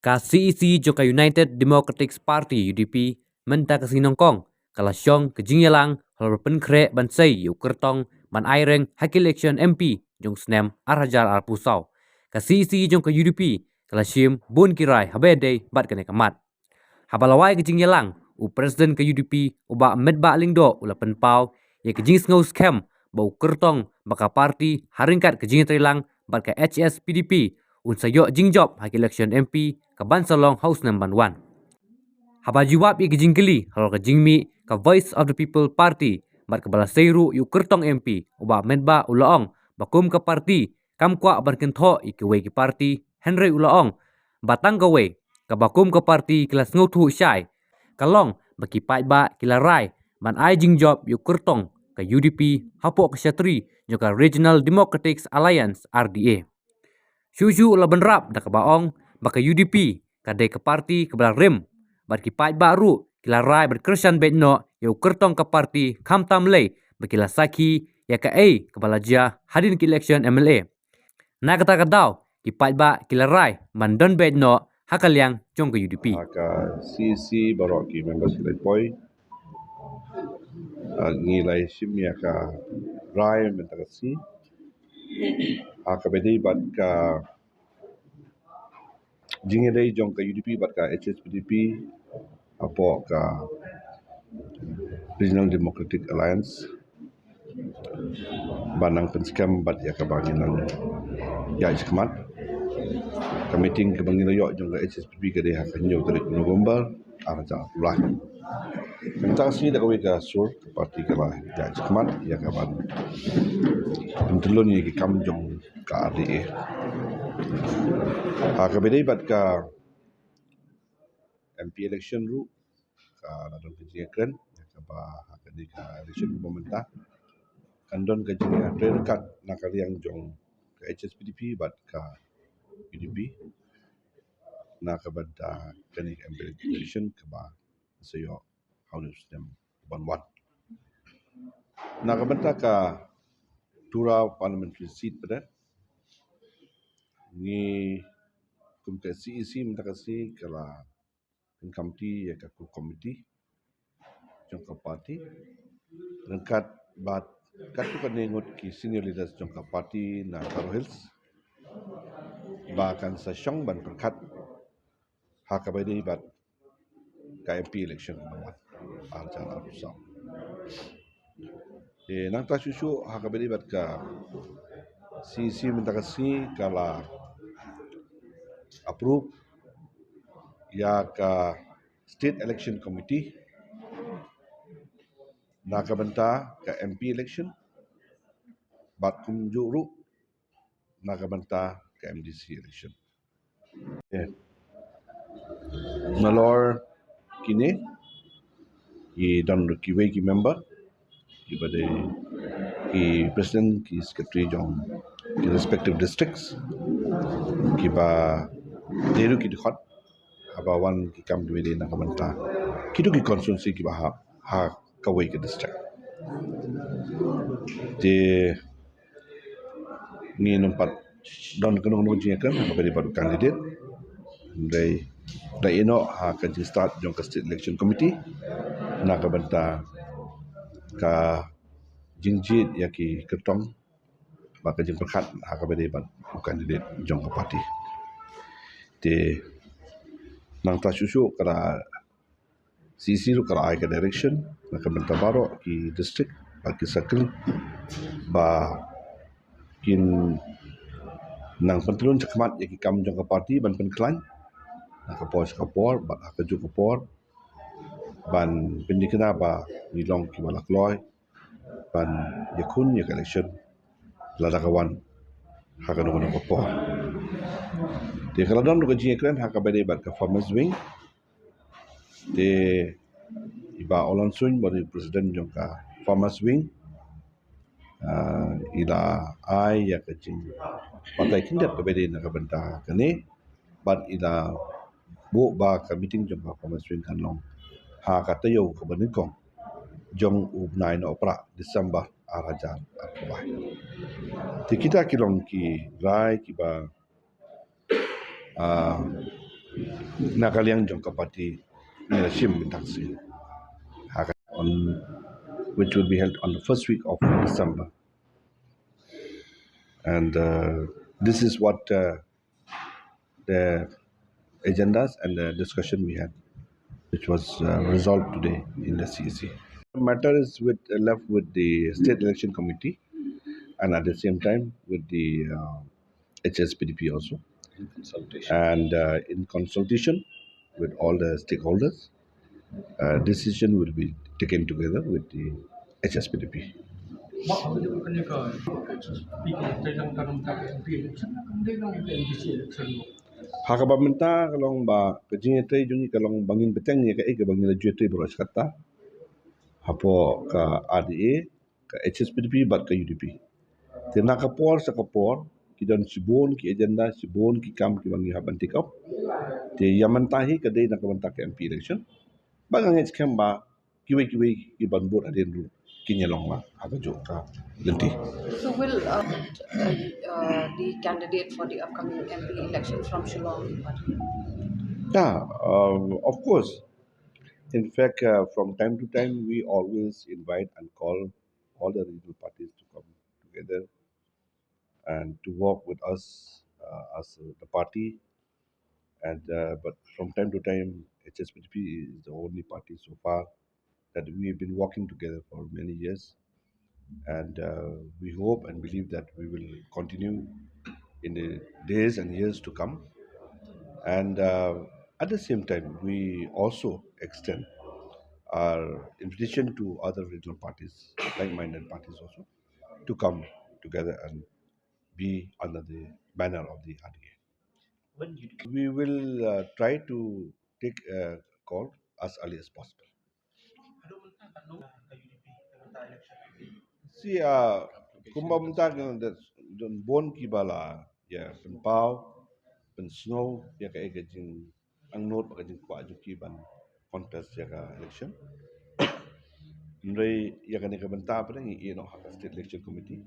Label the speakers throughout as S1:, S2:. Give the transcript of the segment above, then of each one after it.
S1: Ka CEC jo ka United Democratic Party UDP menta ka sinongkong kala syong ke jingyalang hal penkre ban sei yu kertong ban aireng hak election MP jong snem arhajar ar pusau. Ka CEC jong ka UDP kala shim bun kirai habede bat kene kamat. Habalawai ke jingyalang u presiden ke UDP uba Metbah lingdo ula penpau ye ke jing ngau scam bau kertong baka parti haringkat ke jing trilang bat ka HS PDP un sayo jingjob hak election MP ka Bansalong House Number 1. Haba jawab ye ke jingkeli halo ke jingmi ka Voice of the People Party bat ke bala seiru yu kertong MP uba Metbah ulaong bakum ke parti kam kwah ban kynthoh ike ke parti Henry ulaong batang gawe ka bakum ke parti kelas ngutu syai kalong baki paidbah kila rai ban ai jingjob yu kertong ka UDP hapok ke syatri juga Regional Democratic Alliance RDA. Syusyu la benrap da kabaong baka UDP kadei ke parti ke belah rem bat ki paid baru kila rai berkersan betno yo kertong ke parti kamtam lei bakila saki ya ka ke balaja hadin ki election MLA na kata kadau ki paid ba kila rai mandon betno hakaliang jong ke UDP
S2: Haka CC barok ki members kilai poi ngilai sim ya ka rai mentagasi haka bedai bat ka jingedai jong ka UDP bat ka HSPDP apo ka Regional Democratic Alliance banang penskam bat ya ka banginan ya iskemat ka meeting ke banginan yo jong ka HSPDP ka dei haka nyo tarik November arja ulah mentagasi da kawi ka sur ka parti ka lah ya iskemat ya ka ban pentelun ye ki kam jong ka RDA haka bedai bat ka MP election ru ka ladon kejikan ka ba haka di ka election pemerintah kandon ka jini rekat nakaliang jong ka HSPDP bat ka UDP na ka bada kani MP election ka ba sayo haunus dem banwan na ka bada ka tura parliamentary seat pada ni kum ka CEC mentakasi kala kamti ya ka komiti jong ka parti rengkat bat katu kan nengot ki senior leaders jong ka parti na Karo Hills bahkan sa syong ban perkat haka bedai bat ka MP election banwan arjan arusam nang ta susu haka bedai bat ka CC mentakasi kala approve ya ka State Election Committee na ka banta ka MP election bat kum juru na ka banta ka MDC election. Nalor kini i dan kiwe ki member ki bade ki president ki secretary jong ki respective districts ki ba deru ki dikhot aba wan ki kam duwe de na ka banta kidu ki constituency ki ba ha kawe ki district de ni numpat don kunung jing kan ka bade baru candidate dai ino ha ka start jong ka state election committee na ka banta ka jingjit ya ki ketong baka jing perkat ha ka bade ban candidate jong ka parti de nang ta susu kala CC ru kala ai ka direction na ka banta baro ki district baki circle ba kin nang pentelun cekmat ya ki kam jong ka parti ban penklan na ka pos ka por ba ka ju ka por ban pendikena ba nilong ki balak loy ban yakun ya election lada kawan haka nungu ko por de kala don ko jing kren haka bade bat ka farmers wing de iba olan sun bari president jong ka farmers wing ila ai ya ka jing patai kindat ka bade na ka banta kane bat ila bu ba ka meeting jong ka farmers wing kan long ha ka tayo ka banin kong jong ubnai no opera December arajan akbai ti kita kilong ki rai ki ba nakaliang jong kapati nilashim taxi on which will be held on the first week of December. And this is what the agendas and the discussion we had, which was resolved today in the CEC. The matter is left with the State Election Committee and at the same time with the HSPDP also. In consultation. And in consultation with all the stakeholders, decision will be taken together with the HSPDP. Hakaba menta kalong ba kajing tay jungi kalong bangin beteng ni ka bangin la juetri boros kata hapo ka RDA ka HSPDP bat ka UDP. Tena kapor sa kapor kidan sibon ki agenda sibon ki kam ki bangi haban take up. Te yamantahi kadei na kamanta ka MP election. Bagang kem ba kiwi iban bot adin ru kinyalong ma haba joka lenti.
S3: So will the candidate for the upcoming MP election from Shillong?
S2: Yeah, of course. In fact, from time to time, we always invite and call all the regional parties to come together and to work with us as the party. And but from time to time, HSPDP is the only party so far that we have been working together for many years, and we hope and believe that we will continue in the days and years to come. And at the same time, we also extend our invitation to other regional parties, like-minded parties also, to come together and be under the banner of the RDA. We will try to take a call as early as possible. See, kumba munta don bon kibala ya penpau pen snow ya ka egajing ang note pagajing kwa juki ban contest ya ka election. Nrai ya ka ni ka benta pa nang i no ha state election committee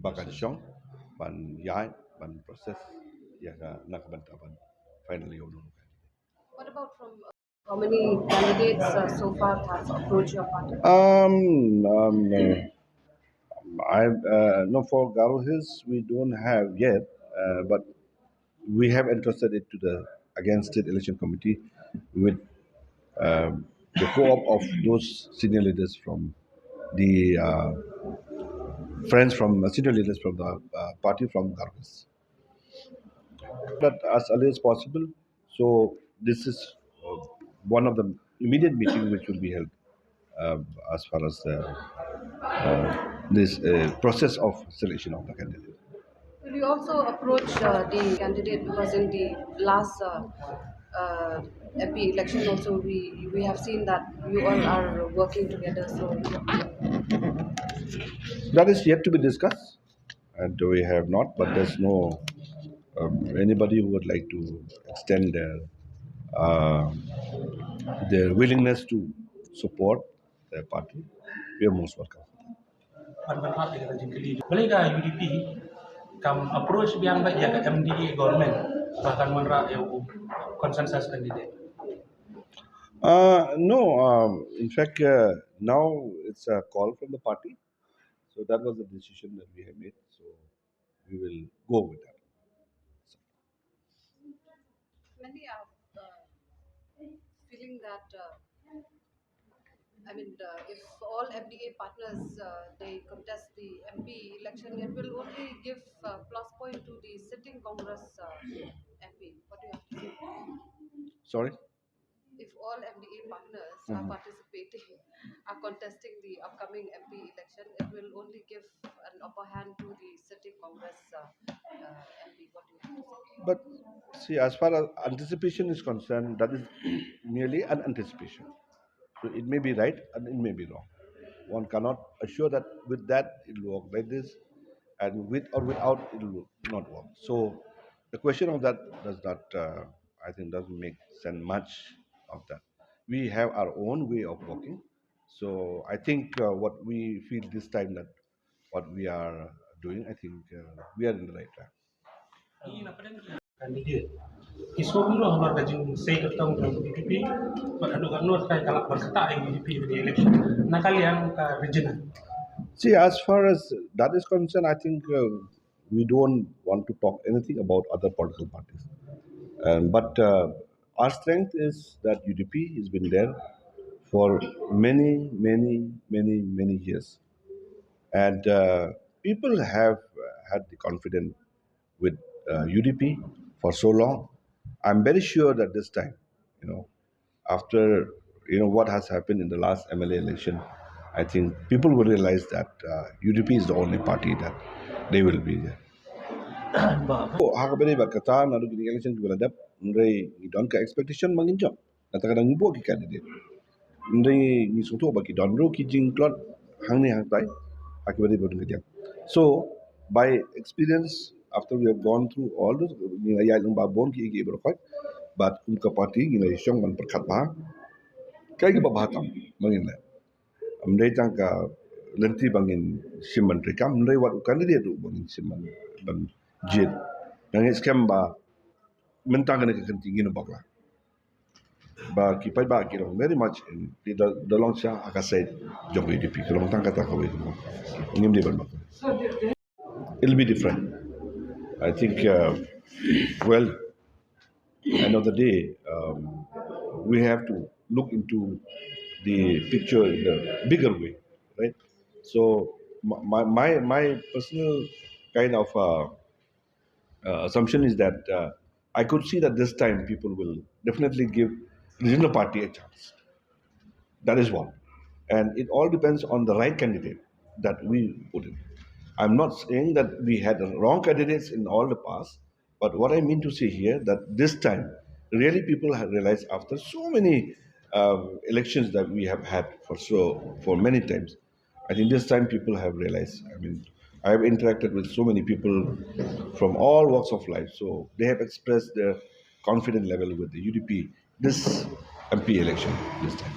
S2: bakan syong ban yai ban proses ya ka nak benta ban finally ono.
S3: What about from how many candidates so far have approached your party?
S2: I no for Garo Hills we don't have yet, but we have entrusted it to the against state election committee with the co-op of those senior leaders from the friends from senior leaders from the party from Garo Hills. But as early as possible. So this is one of the immediate meeting which will be held as far as this process of selection of the candidate.
S3: Will you also approach the candidate because in the last MP election also we have seen that you all are working together. So
S2: That is yet to be discussed, and we have not. But there's no anybody who would like to extend uh, their willingness to support their party. We are most welcome.
S4: Mereka UDP kam approach biang baik ya ke MDA government bahkan menra EU consensus candidate.
S2: No, in fact, now it's a call from the party. So that was the decision that we have made. So we will go with that.
S3: many are feeling that. If all FDA partners they contest the MP election, it will only give plus point to the sitting Congress MP. What do you have to say?
S2: Sorry?
S3: If all FDA partners are participating, are contesting the upcoming MP election, it will only give an upper hand to the sitting Congress MP. What do you have to say?
S2: But see, as far as anticipation is concerned, that is merely an anticipation. So it may be right and it may be wrong. One cannot assure that with that it will work like this, and with or without it will not work. So the question of that does not, I think, doesn't make sense much of that. We have our own way of working. So I think what we feel this time that what we are doing, I think we are in the right track.
S4: Ini apa lagi candidate Kisah dulu luar kajing saya ketemu dengan UDP, beradu kan luar kaya kalak berkata UDP di election. Nah kalian ke regional.
S2: See, as far as that is concerned, I think we don't want to talk anything about other political parties. But our strength is that UDP has been there for many, many, many, many years. And people have had the confidence with UDP for so long. I'm very sure that this time, you know, after what has happened in the last MLA election, I think people will realize that UDP is the only party that they will be there. Hakabere bakata naru gini election kibala dap ndai don ka expectation mangin job. Kata kadang ibu ki candidate. Ndai ni sutu baki don ro ki jing klot hang ni hang tai hakabere bodun ke diam. So by experience after we have gone through all those ni ya yung ba bon ki gi berkat but unka party ni syong man perkat ba kai ki ba batam mangin na. Ndai tang ka lenti bangin simman rekam ndai wat candidate bangin simman ban jit. Yang scam ba mentang kena kepentingan bakla. Ba ki paidbah ki very much in the long sha akasai jong UDP kalau mentang kata kau itu ngim dia bermak. It'll be different. I think well end of the day we have to look into the picture in a bigger way, right? So my personal kind of assumption is that I could see that this time people will definitely give regional party a chance. That is one. And it all depends on the right candidate that we put in. I'm not saying that we had wrong candidates in all the past, but what I mean to say here that this time, really people have realized after so many elections that we have had for many times, I think this time people have realized. I mean, I have interacted with so many people from all walks of life, so they have expressed their confidence level with the UDP this MP election this time.